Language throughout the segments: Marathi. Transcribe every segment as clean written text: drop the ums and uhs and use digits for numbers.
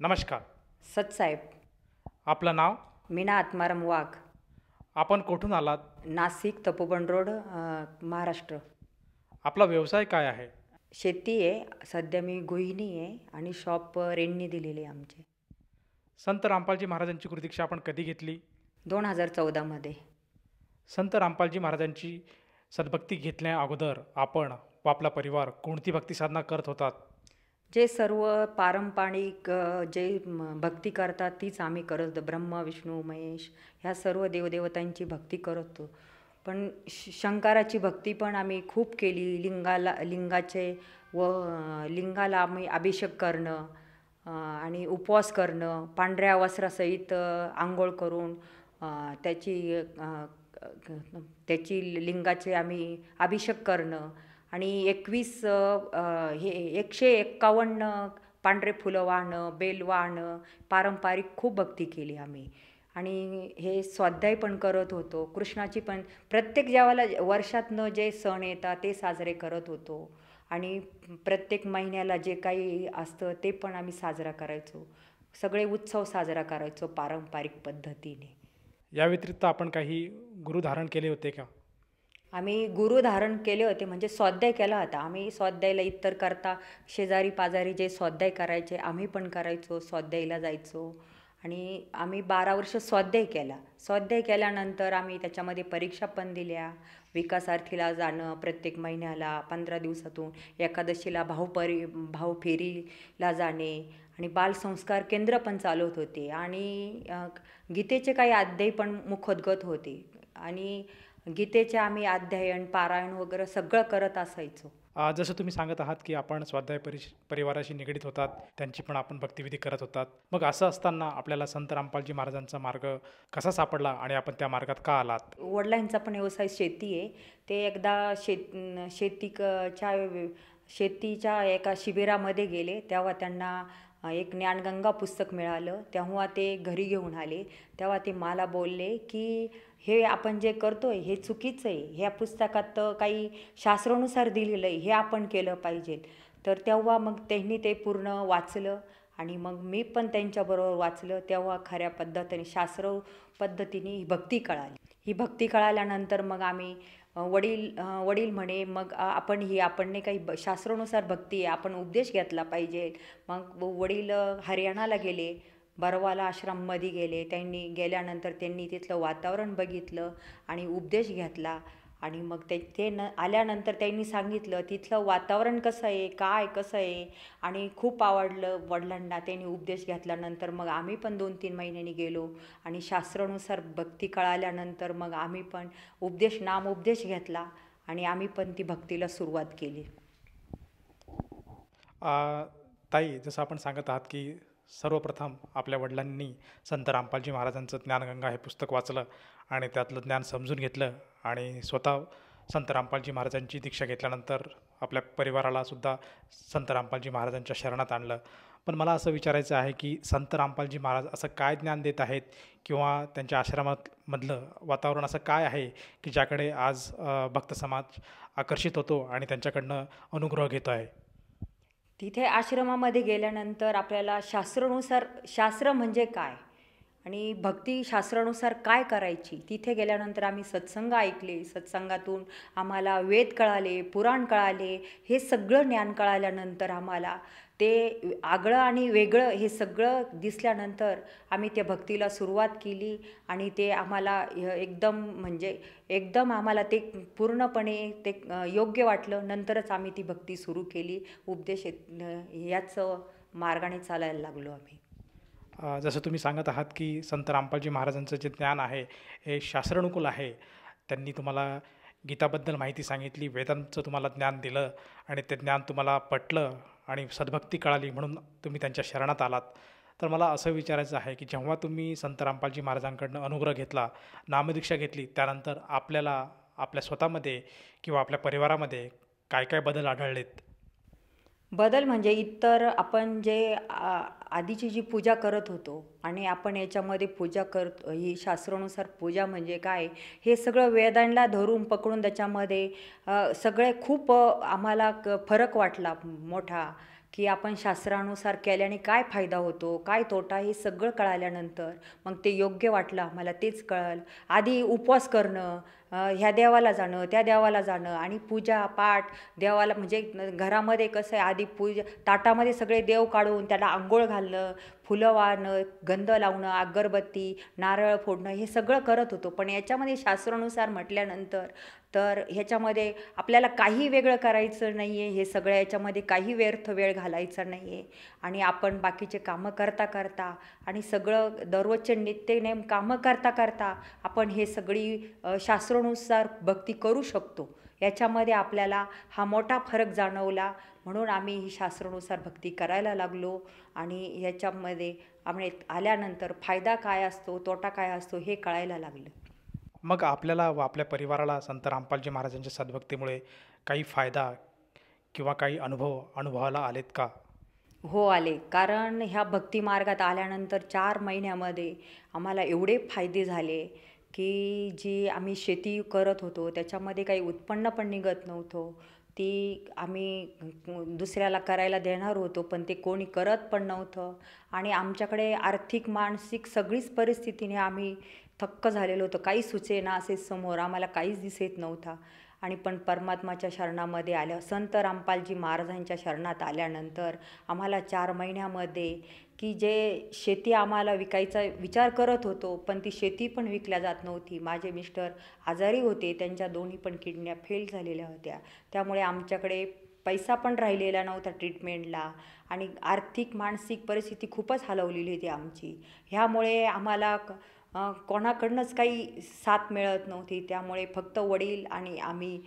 नमस्कार. सतसाहेब. आपलं नाव? मीना आत्माराम वाघ. आपण कुठून आलात? नाशिक तपोवन रोड, महाराष्ट्र. आपला व्यवसाय काय आहे? शेती आहे. सध्या मी गृहिणी आहे आणि शॉप रेंटनी दिलेली आहे आमचे. संत रामपालजी महाराजांची गुरुदीक्षा आपण कधी घेतली? 2014मध्ये. संत रामपालजी महाराजांची सद्भक्ती घेतल्या अगोदर आपण व आपला परिवार कोणती भक्ती साधना करत होतात? जे सर्व पारंपरिक जे भक्ती करतात तीच आम्ही करत होतो. ब्रह्मा विष्णू महेश ह्या सर्व देवदेवतांची भक्ती करत होतो. पण शंकराची भक्ती पण आम्ही खूप केली. लिंगाचे व लिंगाला आम्ही अभिषेक करणं आणि उपवास करणं, पांढऱ्या वस्त्रासहित आंघोळ करून त्याची त्याची लिंगाचे आम्ही अभिषेक करणं आणि 21 हे 151 पांढरे फुलं वाहणं, बेल वाहणं, पारंपरिक खूप भक्ती केली आम्ही. आणि हे स्वाध्याय पण करत होतो. कृष्णाची पण प्रत्येक जेव्हाला वर्षातनं जे सण येतात ते साजरे करत होतो. आणि प्रत्येक महिन्याला जे काही असतं ते पण आम्ही साजरा करायचो. सगळे उत्सव साजरा करायचो पारंपरिक पद्धतीने. या व्यतिरिक्त आपण काही गुरु धारण केले होते का? आम्ही गुरु धारण केले होते, म्हणजे स्वाध्याय केला होता. आम्ही स्वाध्यायला इतर करता शेजारी पाजारी जे स्वाध्याय करायचे आम्ही पण करायचो, स्वाध्यायला जायचो. आणि आम्ही 12 वर्ष स्वाध्याय केला. स्वाध्याय केल्यानंतर आम्ही त्याच्यामध्ये परीक्षा पण दिल्या. विकासार्थीला जाणं प्रत्येक महिन्याला 15 दिवसातून, एकादशीला भाऊफेरीला जाणे आणि बालसंस्कार केंद्र पण चालवत होते. आणि गीतेचे काही अध्याय पण मुखोद्गत होते. आणि गीतेचे आम्ही अध्ययन पारायण वगैरे सगळं करत असायचो. जसं तुम्ही सांगत आहात की आपण स्वाध्याय परिवाराशी निगडीत होतात, त्यांची पण आपण भक्तिविधी करत होतात. मग असं असताना आपल्याला संत रामपालजी महाराजांचा मार्ग कसा सापडला आणि आपण त्या मार्गात का आलात? वडिलांचा पण व्यवसाय शेती आहे. ते एकदा शेतीच्या एका शिबिरामध्ये गेले, तेव्हा त्यांना एक ज्ञानगंगा पुस्तक मिळालं. तेव्हा ते घरी घेऊन आले. तेव्हा ते मला बोलले की हे आपण जे करतोय हे चुकीचं आहे. ह्या पुस्तकात काही शास्त्रानुसार दिलेलं आहे, हे आपण केलं पाहिजे. तर तेव्हा मग त्यांनी ते पूर्ण वाचलं आणि मग मी पण त्यांच्याबरोबर वाचलं. तेव्हा खऱ्या पद्धतीने शास्त्र पद्धतीने ही भक्ती कळाली. ही भक्ती कळाल्यानंतर मग आम्ही वडील म्हणे मग आपण नाही काही शास्त्रानुसार भक्ती आहे, आपण उपदेश घेतला पाहिजे. मग वडील हरियाणाला गेले, बरवाला आश्रममध्ये गेले. त्यांनी गेल्यानंतर त्यांनी तिथलं वातावरण बघितलं आणि उपदेश घेतला. आणि मग आल्यानंतर त्यांनी सांगितलं तिथलं वातावरण कसं आहे, काय कसं आहे. आणि खूप आवडलं वडिलांना. त्यांनी उपदेश घेतल्यानंतर मग आम्ही पण 2-3 महिन्यांनी गेलो आणि शास्त्रानुसार भक्ती कळाल्यानंतर मग आम्ही पण नामोपदेश घेतला आणि आम्ही पण ती भक्तीला सुरुवात केली. ताई, जसं आपण सांगत आहात की सर्वप्रथम आपल्या वडिलांनी संत रामपालजी महाराजांचं ज्ञानगंगा हे पुस्तक वाचलं आणि त्यातलं ज्ञान समजून घेतलं आणि स्वतः संत रामपालजी महाराजांची दीक्षा घेतल्यानंतर आपल्या परिवाराला सुद्धा संत रामपालजी महाराजांच्या शरणात आणलं. पण मला असं विचारायचं आहे की संत रामपालजी महाराज असं काय ज्ञान देत आहेत किंवा त्यांच्या आश्रमामधलं वातावरण असं काय आहे की ज्याकडे आज भक्त समाज आकर्षित होतो आणि त्यांच्याकडनं अनुग्रह घेतो आहे? तिथे आश्रमामध्ये गेल्यानंतर आपल्याला शास्त्र म्हणजे काय आणि भक्ती शास्त्रानुसार काय करायची. तिथे गेल्यानंतर आम्ही सत्संग ऐकले. सत्संगातून आम्हाला वेद कळाले, पुराण कळाले. हे सगळं ज्ञान कळाल्यानंतर आम्हाला ते आगळं आणि वेगळं हे सगळं दिसल्यानंतर आम्ही त्या भक्तीला सुरुवात केली. आणि ते आम्हाला एकदम आम्हाला ते पूर्णपणे ते योग्य वाटलं. नंतरच आम्ही ती भक्ती सुरू केली. उपदेश याच मार्गाने चालायला लागलो आम्ही. जसं तुम्ही सांगत आहात की संत रामपालजी महाराजांचं जे ज्ञान आहे हे शास्त्रानुकूल आहे. त्यांनी तुम्हाला गीताबद्दल माहिती सांगितली, वेदांचं तुम्हाला ज्ञान दिलं आणि ते ज्ञान तुम्हाला पटलं आणि सद्भक्ती कळाली म्हणून तुम्ही त्यांच्या शरणात आलात. तर मला असं विचारायचं आहे की जेव्हा तुम्ही संत रामपालजी महाराजांकडनं अनुग्रह घेतला, नामदीक्षा घेतली, त्यानंतर आपल्याला आपल्या स्वतःमध्ये किंवा आपल्या परिवारामध्ये काय काय बदल आढळलेत? बदल म्हणजे इतर आपण जे आधीची जी पूजा करत होतो आणि आपण याच्यामध्ये पूजा करतो, ही शास्त्रानुसार पूजा म्हणजे काय, हे सगळं वेदांना धरून पकडून त्याच्यामध्ये सगळे खूप आम्हाला फरक वाटला मोठा. की आपण शास्त्रानुसार केल्याने काय फायदा होतो, काय तोटा हे सगळं कळाल्यानंतर मग ते योग्य वाटलं आम्हाला. तेच कळलं. आधी उपवास करणं, ह्या देवाला जाणं, त्या देवाला जाणं आणि पूजा पाठ देवाला म्हणजे घरामध्ये कसं आहे, आधी ताटामध्ये सगळे देव काढून त्याला अंघोळ घालणं, फुलं वाहणं, गंध लावणं, अगरबत्ती, नारळ फोडणं हे सगळं करत होतो. पण याच्यामध्ये शास्त्रानुसार म्हटल्यानंतर तर ह्याच्यामध्ये आपल्याला काही वेगळं करायचं नाही आहे. हे सगळं याच्यामध्ये काही व्यर्थ वेळ घालायचा नाही आहे आणि आपण बाकीचे कामं करता करता आणि सगळं दररोजचे नित्यनेम कामं करता करता आपण हे सगळी शास्त्रानुसार भक्ती करू शकतो. याच्यामध्ये आपल्याला हा मोठा फरक जाणवला. म्हणून आम्ही ही शास्त्रानुसार भक्ती करायला लागलो आणि ह्याच्यामध्ये आम्ही आल्यानंतर फायदा काय असतो, तोटा काय असतो हे कळायला लागलं. मग आपल्याला व आपल्या परिवाराला संत रामपालजी महाराजांच्या सद्भक्तीमुळे काही फायदा किंवा काही अनुभवाला आलेत का? हो आले. कारण ह्या भक्ती मार्गात आल्यानंतर 4 महिन्यामध्ये आम्हाला एवढे फायदे झाले, की जी आम्ही शेती करत होतो त्याच्यामध्ये काही उत्पन्न पण निघत नव्हतं. ती आम्ही दुसऱ्याला करायला देणार होतो, पण ते कोणी करत पण नव्हतं आणि आमच्याकडे आर्थिक, मानसिक सगळीच परिस्थितीने आम्ही थक्क झालेलो होतो. काही सुचेना असे समोर आम्हाला काहीच दिसत नव्हता आणि पण परमात्माच्या शरणामध्ये आल्या संत रामपालजी महाराजांच्या शरणात आल्यानंतर आम्हाला 4 महिन्यामध्ये की जे शेती आम्हाला विकायचा विचार करत होतो, पण ती शेती पण विकल्या जात नव्हती. माझे मिस्टर आजारी होते, त्यांच्या दोन्ही पण किडन्या फेल झालेल्या होत्या. त्यामुळे आमच्याकडे पैसा पण राहिलेला नव्हता ट्रीटमेंटला आणि आर्थिक, मानसिक परिस्थिती खूपच हलवलेली होती आमची. ह्यामुळे आम्हाला कोणाकडनंच काही साथ मिळत नव्हती. त्यामुळे फक्त वडील आणि आम्ही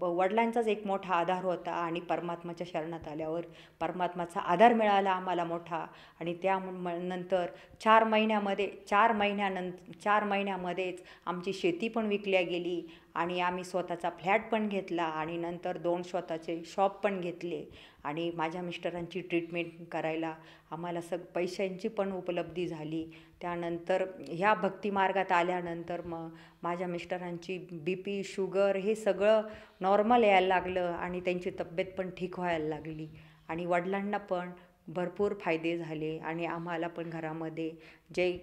वडिलांचाच एक मोठा आधार होता आणि परमात्माच्या शरणात आल्यावर परमात्माचा आधार मिळाला आम्हाला मोठा आणि नंतर 4 महिन्यामध्येच आमची शेती पण विकल्या गेली आणि आम्ही स्वतःचा फ्लॅट पण घेतला आणि नंतर 2 स्वतःचे शॉप पण घेतले आणि माझ्या मिस्टरांची ट्रीटमेंट करायला आम्हाला पैशांची पण उपलब्धी झाली. त्यानंतर ह्या भक्तिमार्गात आल्यानंतर मग माझ्या मिस्टरांची BP, शुगर हे सगळं नॉर्मल यायला लागलं आणि त्यांची तब्येत पण ठीक व्हायला लागली आणि वडिलांना पण भरपूर फायदे झाले आणि आम्हाला पण घरामध्ये जे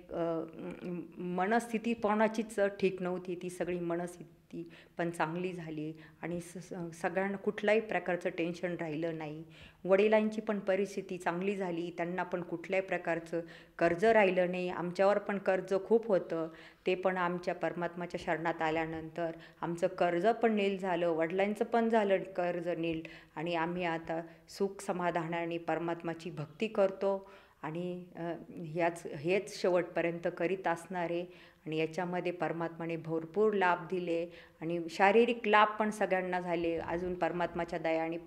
मनस्थिती कोणाचीच ठीक नव्हती, ती सगळी मनस्थिती पण चांगली झाली आणि सगळ्यांना कुठल्याही प्रकारचं टेन्शन राहिलं नाही. वडिलांची पण परिस्थिती चांगली झाली, त्यांना पण कुठल्याही प्रकारचं कर्ज राहिलं नाही. आमच्यावर पण कर्ज खूप होतं, ते पण आमच्या परमात्माच्या शरणात आल्यानंतर आमचं कर्ज पण नील झालं, वडिलांचं पण झालं कर्ज नील आणि आम्ही आता सुख समाधानाने परमात्माची भक्ती करतो आणि हेच शेवटपर्यंत करीत असणार आहे आणि याच्यामध्ये परमात्माने भरपूर लाभ दिले आणि शारीरिक लाभ पण सगळ्यांना झाले. अजून परमात्माच्या दयाने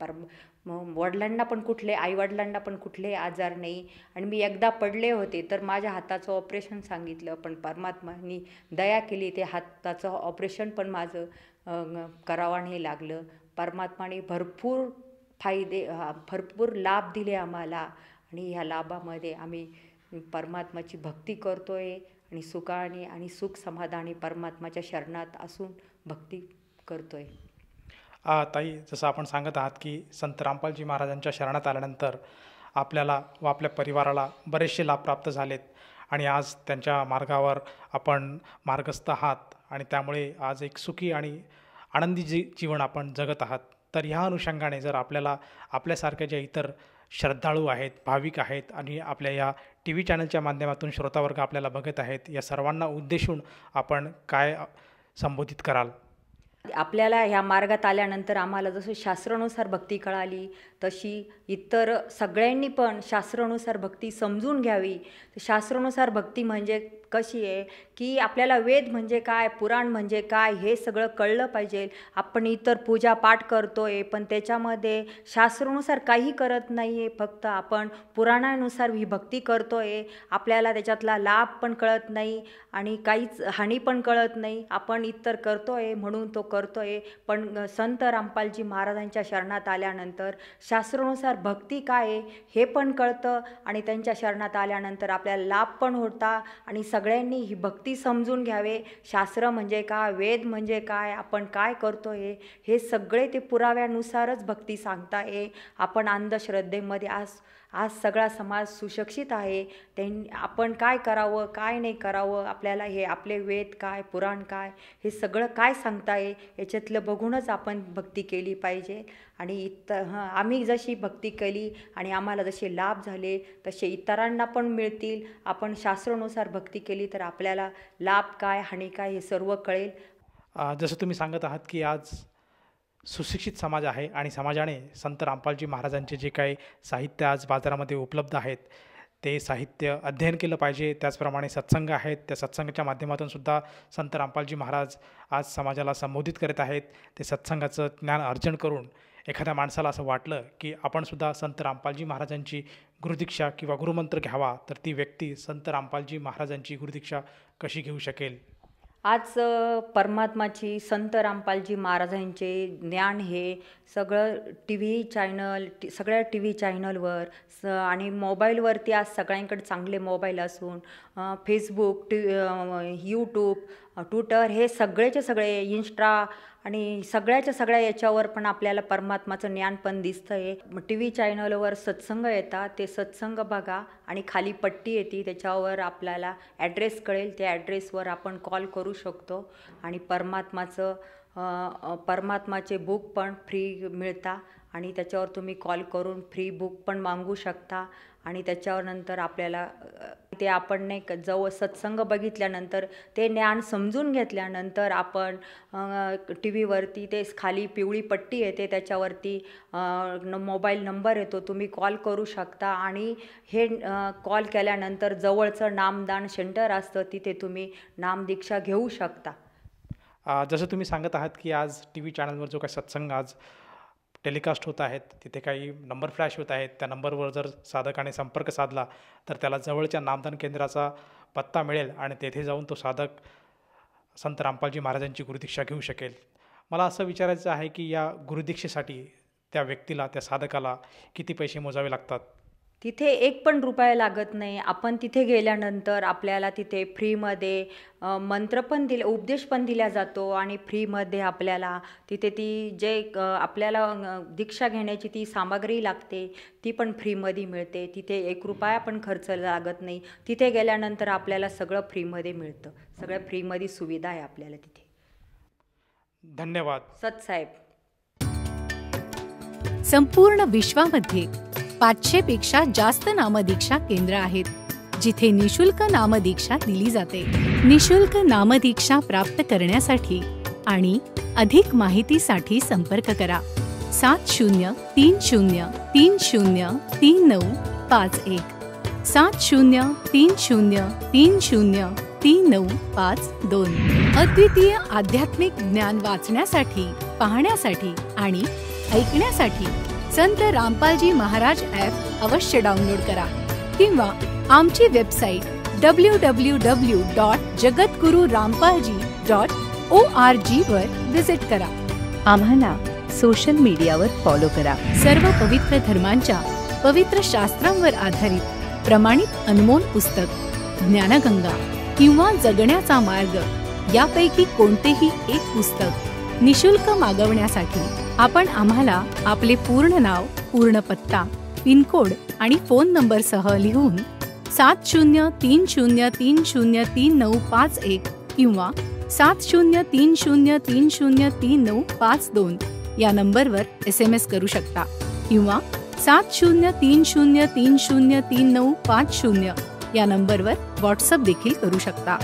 वडिलांना पण आईवडिलांना पण कुठलेही आजार नाही आणि मी एकदा पडले होते तर माझ्या हाताचं ऑपरेशन सांगितलं, पण परमात्माने दया केली, ते हाताचं ऑपरेशन पण माझं करावं नाही लागलं. परमात्माने भरपूर लाभ दिले आम्हाला आणि ह्या लाभामध्ये आम्ही परमात्माची भक्ती करतोय आणि सुखाने आणि सुख समाधानी परमात्माच्या शरणात असून भक्ती करतोय. ताई, जसं आपण सांगत आहात की संत रामपालजी महाराजांच्या शरणात आल्यानंतर आपल्याला व आपल्या परिवाराला बरेचसे लाभ प्राप्त झालेत आणि आज त्यांच्या मार्गावर आपण मार्गस्थ आहात आणि त्यामुळे आज एक सुखी आणि आनंदी जीवन आपण जगत आहात. तर ह्या अनुषंगाने जर आपल्याला आपल्यासारख्या ज्या इतर श्रद्धाळू आहेत, भाविक आहेत आणि आपल्या या TV चॅनलच्या माध्यमातून श्रोतावर्ग आपल्याला बघत आहेत, या सर्वांना उद्देशून आपण काय संबोधित कराल? आपल्याला ह्या मार्गात आल्यानंतर आम्हाला जसं शास्त्रानुसार भक्ती कळाली तशी इतर सगळ्यांनी पण शास्त्रानुसार भक्ती समजून घ्यावी. शास्त्रानुसार भक्ती म्हणजे कशी आहे की आपल्याला वेद म्हणजे काय, पुराण म्हणजे काय हे सगळं कळलं पाहिजे. आपण इतर पूजा पाठ करतोय पण त्याच्यामध्ये शास्त्रानुसार काही करत नाही आहे, फक्त आपण पुराणानुसार ही भक्ती करतोय. आपल्याला त्याच्यातला लाभ पण कळत नाही आणि काहीच हानी पण कळत नाही. आपण इतर करतोय म्हणून तो करतोय, पण संत रामपालजी महाराजांच्या शरणात आल्यानंतर शास्त्रानुसार भक्ती काय आहे हे पण कळतं आणि त्यांच्या शरणात आल्यानंतर आपल्याला लाभ पण होता आणि सगळ्यांनी ही भक्ती समजून घ्यावे. शास्त्र म्हणजे काय, वेद म्हणजे काय, आपण काय करतो हे सगळे ते पुराव्यानुसारच भक्ती सांगताय. आपण अंधश्रद्धेमध्ये आज सगळा समाज सुशिक्षित आहे. आपण काय करावं काय नाही करावं, आपल्याला हे आपले वेद काय, पुराण काय, हे सगळं काय सांगताय याच्यातलं बघूनच आपण भक्ती केली पाहिजे. आणि आम्ही जशी भक्ती केली आणि आम्हाला जसे लाभ झाले तसे इतरांना पण मिळतील. आपण शास्त्रानुसार भक्ती केली तर आपल्याला लाभ काय, हानी काय हे सर्व कळेल. जसं तुम्ही सांगत आहात की आज सुशिक्षित समाज आहे आणि समाजाने संत रामपालजी महाराजांचे जे काही साहित्य आज बाजारामध्ये उपलब्ध आहेत ते साहित्य अध्ययन केलं पाहिजे. त्याचप्रमाणे सत्संग आहेत, त्या सत्संगाच्या माध्यमातून सुद्धा संत रामपालजी महाराज आज समाजाला संबोधित करत आहेत. ते सत्संगाचं ज्ञान अर्जन करून एखाद्या माणसाला असं वाटलं की आपणसुद्धा संत रामपालजी महाराजांची गुरुदीक्षा किंवा गुरुमंत्र घ्यावा, तर ती व्यक्ती संत रामपालजी महाराजांची गुरुदीक्षा कशी घेऊ शकेल? आज परमात्माची संत रामपालजी महाराजांचे ज्ञान हे सगळं सगळ्या टी व्ही चॅनलवर आणि मोबाईलवरती आज सगळ्यांकडे चांगले मोबाईल असून फेसबुक, यूट्यूब, ट्विटर हे सगळेचे सगळे, इंस्टा आणि सगळ्या याच्यावर पण आपल्याला परमात्माचं ज्ञान पण दिसतं आहे. टी व्ही चॅनलवर सत्संग येतात, ते सत्संग बघा आणि खाली पट्टी येते, त्याच्यावर आपल्याला ॲड्रेस कळेल. त्या ॲड्रेसवर आपण कॉल करू शकतो आणि परमात्माचे बुक पण फ्री मिळतात आणि त्याच्यावर तुम्ही कॉल करून फ्री बुक पण मागू शकता. आणि त्याच्यावर नंतर आपल्याला ते आपण नाही का जवळ सत्संग बघितल्यानंतर ते ज्ञान समजून घेतल्यानंतर आपण टी व्हीवरती ते खाली पिवळी पट्टी येते, त्याच्यावरती मोबाईल नंबर येतो, तुम्ही कॉल करू शकता आणि हे कॉल केल्यानंतर जवळचं नामदान सेंटर असतं, तिथे तुम्ही नामदीक्षा घेऊ शकता. जसं तुम्ही सांगत आहात की आज टी व्ही चॅनलवर जो काही सत्संग आज टेलिकास्ट होत आहेत तिथे काही नंबर फ्लॅश होत आहेत. त्या नंबरवर जर साधकाने संपर्क साधला तर त्याला जवळच्या नामदान केंद्राचा पत्ता मिळेल आणि तेथे जाऊन तो साधक संत रामपालजी महाराजांची गुरुदीक्षा घेऊ शकेल. मला असं विचारायचं आहे की या गुरुदीक्षेसाठी त्या व्यक्तीला, त्या साधकाला किती पैसे मोजावे लागतात? तिथे एक पण रुपया लागत नाही. आपण तिथे गेल्यानंतर आपल्याला तिथे फ्रीमध्ये मंत्र पण उपदेश पण दिला जातो आणि फ्रीमध्ये आपल्याला तिथे आपल्याला दीक्षा घेण्याची ती सामग्री लागते ती पण फ्रीमध्ये मिळते. तिथे एक रुपया पण खर्च लागत नाही. तिथे गेल्यानंतर आपल्याला सगळं फ्रीमध्ये मिळतं. सगळ्या फ्रीमध्ये सुविधा आहे आपल्याला तिथे. धन्यवाद. सतसाहेब. संपूर्ण विश्वामध्ये 500 पेक्षा जास्त नामदीक्षा केंद्र आहेत जिथे निशुल्क नामदीक्षा दिली जाते. निशुल्क नामदीक्षा प्राप्त करण्यासाठी आणि अधिक माहितीसाठी संपर्क करा 7030303951 7030303952. अद्वितीय आध्यात्मिक ज्ञान वाचण्यासाठी, पाहण्यासाठी आणि ऐकण्यासाठी संत रामपालजी महाराज ॲप अवश्य डाउनलोड करा किंवा आमची वेबसाईट www.jagatgururampalji.org वर विजिट करा. आम्हाला सोशल मीडियावर फॉलो करा. सर्व पवित्र धर्मांच्या पवित्र शास्त्रांवर आधारित प्रमाणित अनमोल पुस्तक ज्ञानगंगा किंवा जगण्याचा मार्ग यापैकी कोणतेही एक पुस्तक निशुल्क मागवण्यासाठी आपण आम्हाला आपले पूर्ण नाव, पूर्ण पत्ता, पिनकोड आणि फोन नंबरसह लिहून 7030303951 किंवा 7030303952 या नंबरवर SMS करू शकता किंवा 7030303950 या नंबरवर व्हॉट्सअप देखील करू शकता.